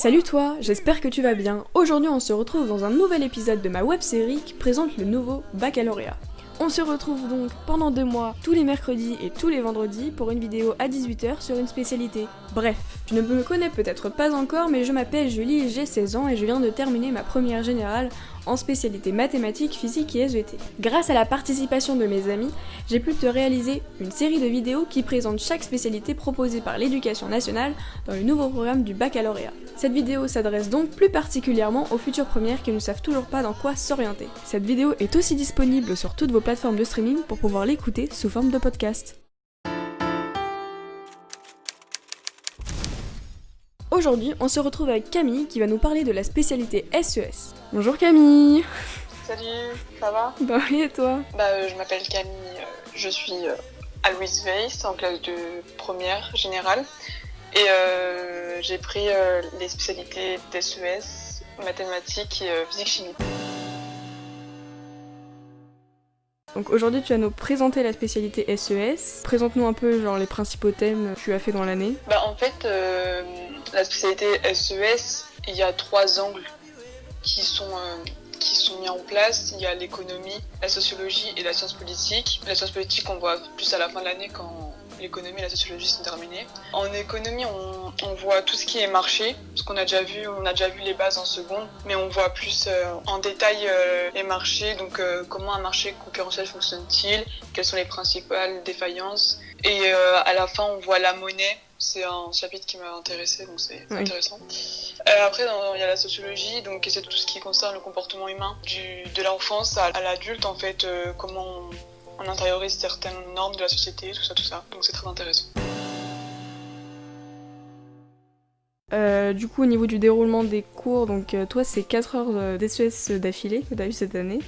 Salut toi, j'espère que tu vas bien. Aujourd'hui on se retrouve dans un nouvel épisode de ma web-série qui présente le nouveau baccalauréat. On se retrouve donc pendant 2 mois, tous les mercredis et tous les vendredis pour une vidéo à 18h sur une spécialité. Bref, je ne me connais peut-être pas encore mais je m'appelle Julie, j'ai 16 ans et je viens de terminer ma première générale en spécialité mathématiques, physique et SVT. Grâce à la participation de mes amis, j'ai pu te réaliser une série de vidéos qui présentent chaque spécialité proposée par l'éducation nationale dans le nouveau programme du baccalauréat. Cette vidéo s'adresse donc plus particulièrement aux futures premières qui ne savent toujours pas dans quoi s'orienter. Cette vidéo est aussi disponible sur toutes vos plateformes de streaming pour pouvoir l'écouter sous forme de podcast. Aujourd'hui, on se retrouve avec Camille qui va nous parler de la spécialité SES. Bonjour Camille. Salut, ça va? Bah oui, et toi? Je m'appelle Camille, je suis à Louise Weiss en classe de première générale et j'ai pris les spécialités d'SES, mathématiques et physique-chimie. Donc aujourd'hui tu vas nous présenter la spécialité SES. Présente-nous un peu les principaux thèmes que tu as fait dans l'année. En fait, la spécialité SES, il y a 3 angles qui sont mis en place. Il y a l'économie, la sociologie et la science politique. La science politique, on voit plus à la fin de l'année quand l'économie et la sociologie sont terminées. En économie, on voit tout ce qui est marché, parce qu'on a déjà vu les bases en seconde, mais on voit plus en détail les marchés, donc comment un marché concurrentiel fonctionne-t-il, quelles sont les principales défaillances. Et à la fin, on voit la monnaie. C'est un chapitre qui m'a intéressée, donc c'est intéressant. Après, il y a la sociologie, donc c'est tout ce qui concerne le comportement humain, de l'enfance à l'adulte, en fait, comment on intériorise certaines normes de la société, tout ça. Donc c'est très intéressant. Du coup, au niveau du déroulement des cours, donc toi, c'est 4 heures d'SES d'affilée que tu as eu cette année.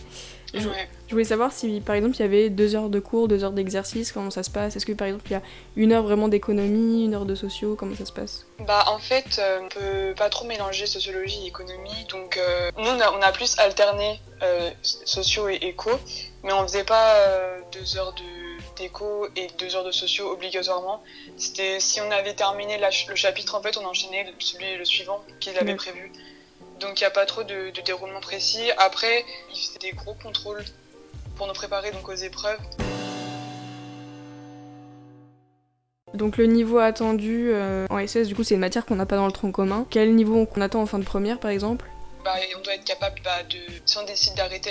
Je voulais savoir si, par exemple, il y avait 2 heures de cours, 2 heures d'exercice, comment ça se passe? Est-ce que, par exemple, il y a 1 heure vraiment d'économie, 1 heure de sociaux, comment ça se passe? En fait, on peut pas trop mélanger sociologie et économie, donc nous, on a plus alterné sociaux et éco, mais on faisait pas 2 heures d'éco et 2 heures de sociaux obligatoirement. C'était, si on avait terminé le chapitre, en fait, on enchaînait le suivant qu'il avait prévu. Donc il n'y a pas trop de déroulement précis. Après, il faisait des gros contrôles pour nous préparer donc aux épreuves. Donc le niveau attendu en SES, du coup, c'est une matière qu'on n'a pas dans le tronc commun. Quel niveau qu'on attend en fin de première, par exemple? On doit être capable si on décide d'arrêter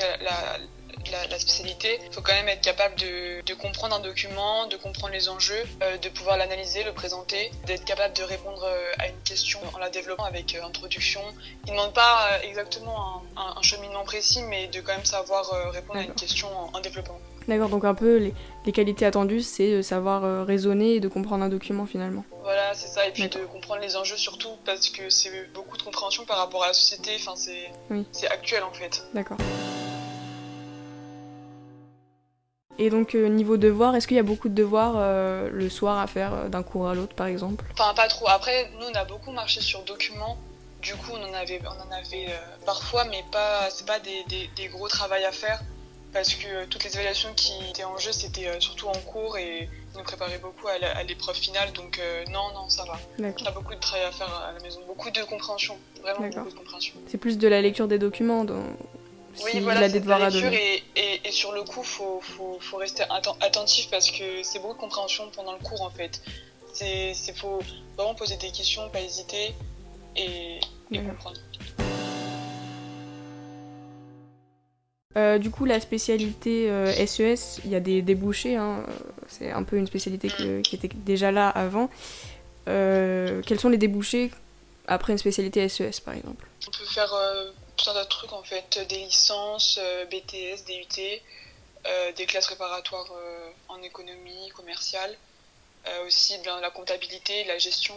la spécialité, il faut quand même être capable de comprendre un document, de comprendre les enjeux, de pouvoir l'analyser, le présenter, d'être capable de répondre à une question en la développant avec introduction. Il ne demande pas exactement un cheminement précis, mais de quand même savoir répondre à une question en développant. D'accord, donc un peu les qualités attendues, c'est de savoir raisonner et de comprendre un document finalement. Voilà, c'est ça, et puis de comprendre les enjeux surtout, parce que c'est beaucoup de compréhension par rapport à la société, c'est actuel en fait. D'accord. Et donc niveau devoirs, est-ce qu'il y a beaucoup de devoirs le soir à faire d'un cours à l'autre par exemple? Pas trop. Après, nous on a beaucoup marché sur documents. Du coup on en avait parfois, mais c'est pas des gros travaux à faire. Parce que toutes les évaluations qui étaient en jeu, c'était surtout en cours et ils nous préparaient beaucoup à l'épreuve finale. Donc non, ça va. On a beaucoup de travail à faire à la maison. Beaucoup de compréhension. Vraiment beaucoup de compréhension. C'est plus de la lecture des documents oui, voilà, c'est de la lecture et sur le coup, faut rester attentif parce que c'est beaucoup de compréhension pendant le cours en fait. Faut vraiment poser des questions, pas hésiter et comprendre. Du coup, la spécialité SES, il y a des débouchés, c'est un peu une spécialité qui était déjà là avant. Quels sont les débouchés après une spécialité SES par exemple? On peut faire tout un tas de trucs en fait, des licences, BTS, DUT, des classes préparatoires en économie commerciale, aussi de la comptabilité, de la gestion.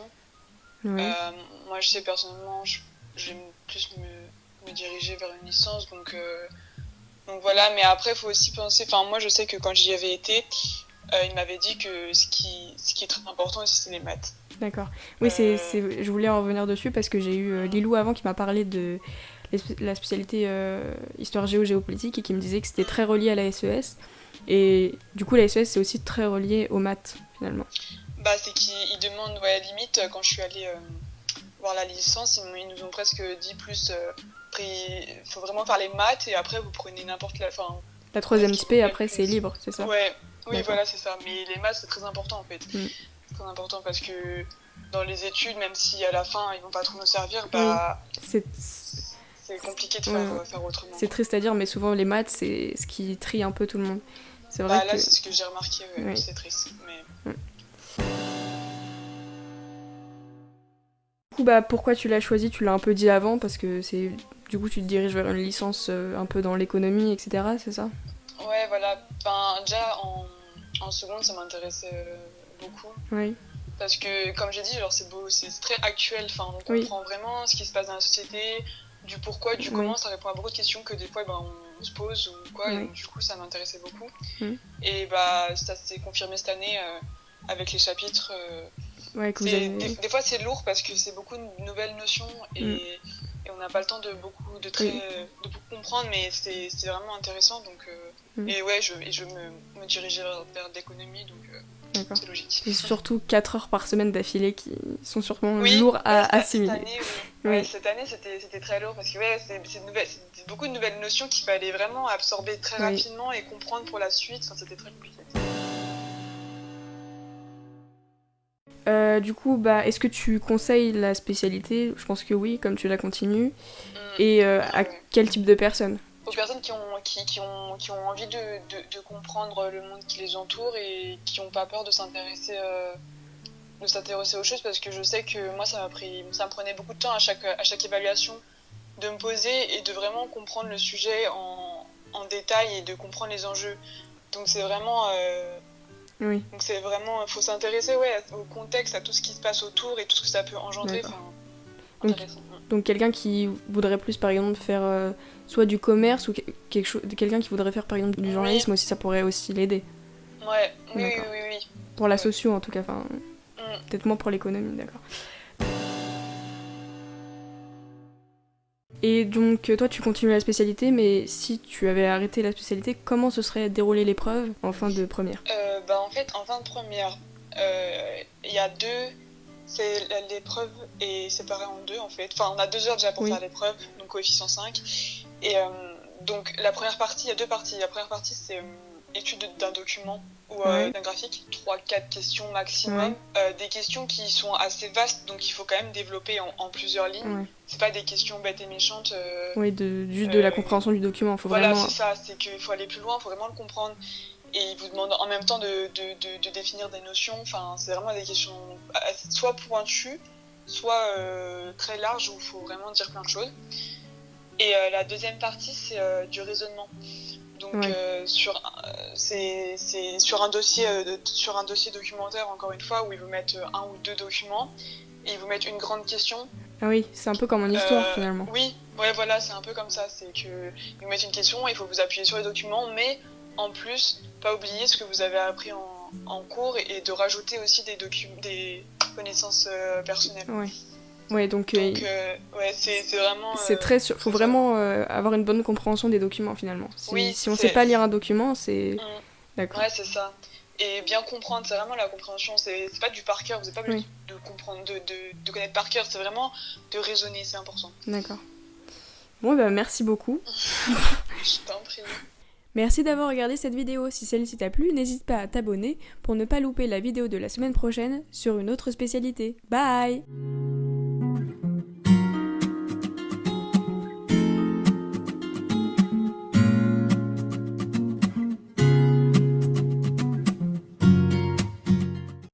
Moi je sais personnellement, je vais plus me diriger vers une licence, donc voilà, mais après il faut aussi penser, moi je sais que quand j'y avais été, il m'avait dit que ce qui est très important aussi c'est les maths. D'accord. Oui, je voulais en revenir dessus parce que j'ai eu Lilou avant qui m'a parlé de la spécialité histoire géopolitique et qui me disait que c'était très relié à la SES. Et du coup, la SES c'est aussi très relié aux maths finalement. C'est qu'ils demandent, limite, quand je suis allée voir la licence, ils nous ont presque dit plus, faut vraiment faire les maths et après vous prenez n'importe la... Enfin, la troisième spé, après c'est libre, c'est ça? Ouais, oui, D'accord. voilà, c'est ça. Mais les maths, c'est très important en fait. C'est très important parce que dans les études, même si à la fin ils vont pas trop nous servir, bah c'est compliqué de faire autrement. C'est triste à dire, mais souvent les maths, c'est ce qui trie un peu tout le monde. C'est vrai là, que... c'est ce que j'ai remarqué, c'est triste. Mais... Du coup, bah, pourquoi tu l'as choisi? Tu l'as un peu dit avant, parce que c'est... Du coup, tu te diriges vers une licence un peu dans l'économie, etc., c'est ça? Ouais, voilà. Enfin, déjà, en seconde, ça m'intéressait beaucoup. Oui. Parce que, comme j'ai dit, genre, c'est très actuel. Enfin, on comprend vraiment ce qui se passe dans la société, du pourquoi, du comment. Ça répond à beaucoup de questions que des fois, on se pose ou quoi. Et donc, du coup, ça m'intéressait beaucoup. Et bah, ça s'est confirmé cette année avec les chapitres. Que vous avez... Des fois, c'est lourd parce que c'est beaucoup de nouvelles notions et on n'a pas le temps de beaucoup comprendre, mais c'est vraiment intéressant. Donc, et ouais, je me dirigeais vers l'économie, donc c'est logique. Et surtout 4 heures par semaine d'affilée qui sont sûrement lourds à assimiler. Cette année, c'était très lourd parce que c'est beaucoup de nouvelles notions qu'il fallait vraiment absorber très rapidement et comprendre pour la suite. Enfin, c'était très compliqué. Du coup, bah, est-ce que tu conseilles la spécialité? Je pense que oui, comme tu la continues. Et à quel type de personnes? Aux personnes qui ont envie de comprendre le monde qui les entoure et qui n'ont pas peur de s'intéresser aux choses, parce que je sais que moi ça me prenait beaucoup de temps à chaque évaluation de me poser et de vraiment comprendre le sujet en détail et de comprendre les enjeux. Donc c'est vraiment... Donc c'est vraiment, faut s'intéresser au contexte, à tout ce qui se passe autour et tout ce que ça peut engendrer. Donc quelqu'un qui voudrait plus par exemple faire soit du commerce ou quelqu'un qui voudrait faire par exemple du journalisme aussi, ça pourrait aussi l'aider. Oui. Pour la socio en tout cas, enfin peut-être moins pour l'économie, d'accord. Et donc toi tu continues la spécialité, mais si tu avais arrêté la spécialité, comment se serait déroulée l'épreuve en fin de première? En fait, en fin de première, il y a l'épreuve est séparée en deux en fait. Enfin, on a 2 heures déjà pour faire l'épreuve, donc coefficient 5. Et donc la première partie, il y a 2 parties. La première partie c'est étude d'un document ou d'un graphique, 3-4 questions maximum. Des questions qui sont assez vastes, donc il faut quand même développer en plusieurs lignes. C'est pas des questions bêtes et méchantes. Juste de la compréhension du document. Voilà, c'est ça, c'est qu'il faut aller plus loin, il faut vraiment le comprendre. Et il vous demande en même temps de définir des notions. Enfin, c'est vraiment des questions soit pointues, soit très larges où il faut vraiment dire plein de choses. Et la deuxième partie, c'est du raisonnement. Donc c'est sur un dossier documentaire, encore une fois, où ils vous mettent 1 ou 2 documents et ils vous mettent une grande question. Ah oui, c'est un peu comme en histoire finalement. Oui, voilà, c'est un peu comme ça. C'est qu'ils vous mettent une question, il faut vous appuyer sur les documents, mais en plus, pas oublier ce que vous avez appris en cours et de rajouter aussi des connaissances personnelles. Donc c'est vraiment... C'est très sûr. Faut vraiment avoir une bonne compréhension des documents finalement. Si on sait pas lire un document, c'est... D'accord. Ouais, c'est ça. Et bien comprendre, c'est vraiment la compréhension. C'est pas du par cœur, vous n'êtes pas obligé de comprendre, de connaître par cœur. C'est vraiment de raisonner, c'est important. D'accord. Bon, bah merci beaucoup. Je t'en prie. Merci d'avoir regardé cette vidéo. Si celle-ci t'a plu, n'hésite pas à t'abonner pour ne pas louper la vidéo de la semaine prochaine sur une autre spécialité. Bye!